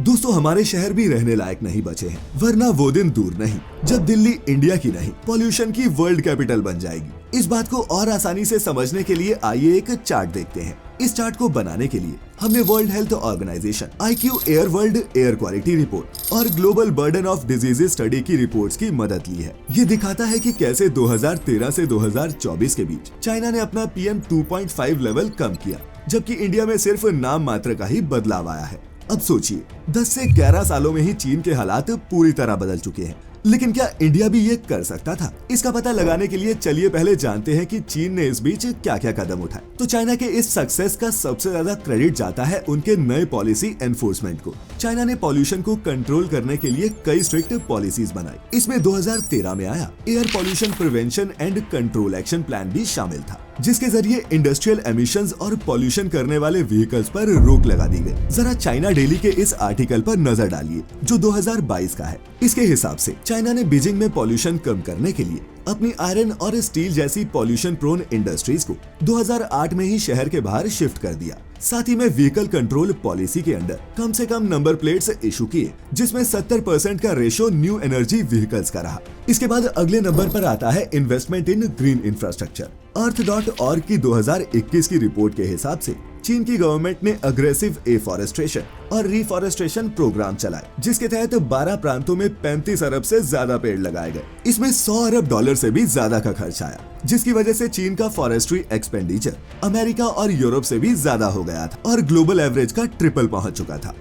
दोस्तों, हमारे शहर भी रहने लायक नहीं बचे हैं, वरना वो दिन दूर नहीं जब दिल्ली इंडिया की नहीं पॉल्यूशन की वर्ल्ड कैपिटल बन जाएगी। इस बात को और आसानी से समझने के लिए आइए एक चार्ट देखते हैं। इस चार्ट को बनाने के लिए हमने World Health Organization IQ air world air quality report और global burden of diseases study की रिपोर्ट्स की मदद ली है। ये दिखाता है कि कैसे 2013 से 2024 के बीच चाइना ने अपना PM 2.5 लेवल कम किया, जबकि इंडिया में सिर्फ नाम मात्र का ही बदलाव आया है। अब सोचिए, 10 से 11 सालों में ही चीन के हालात पूरी तरह बदल चुके हैं, लेकिन क्या इंडिया भी ये कर सकता था? इसका पता लगाने के लिए चलिए पहले जानते हैं कि चीन ने इस बीच क्या क्या कदम उठाए। तो चाइना के इस सक्सेस का सबसे ज्यादा क्रेडिट जाता है उनके नए पॉलिसी एनफोर्समेंट को। चाइना ने पॉल्यूशन को कंट्रोल करने के लिए कई स्ट्रिक्ट पॉलिसीज बनाई। इसमें 2013 में आया air pollution prevention and control action plan भी शामिल था, जिसके जरिए इंडस्ट्रियल एमिशंस और पॉल्यूशन करने वाले व्हीकल्स पर रोक लगा दी गई। जरा चाइना डेली के इस आर्टिकल पर नजर डालिए जो 2022 का है। इसके हिसाब से चाइना ने बीजिंग में पॉल्यूशन कम करने के लिए अपनी आयरन और स्टील जैसी पॉल्यूशन प्रोन इंडस्ट्रीज को 2008 में ही शहर के बाहर शिफ्ट कर दिया। साथ ही में व्हीकल कंट्रोल पॉलिसी के अंडर कम से कम नंबर प्लेट्स इशू किए, जिसमें 70% का रेशो न्यू एनर्जी व्हीकल्स का रहा। इसके बाद अगले नंबर पर आता है इन्वेस्टमेंट इन ग्रीन इंफ्रास्ट्रक्चर। Earth.org की 2021 की रिपोर्ट के हिसाब से चीन की गवर्नमेंट ने अग्रेसिव एफॉरेस्ट्रेशन और रिफॉरेस्ट्रेशन प्रोग्राम चलाए, जिसके तहत 12 प्रांतों में 35 अरब से ज्यादा पेड़ लगाए गए। इसमें $100 अरब से भी ज्यादा का खर्च आया, जिसकी वजह से चीन का फॉरेस्ट्री एक्सपेंडिचर अमेरिका और यूरोप से भी ज्यादा हो गया था और ग्लोबल एवरेज का ट्रिपल पहुंच चुका था।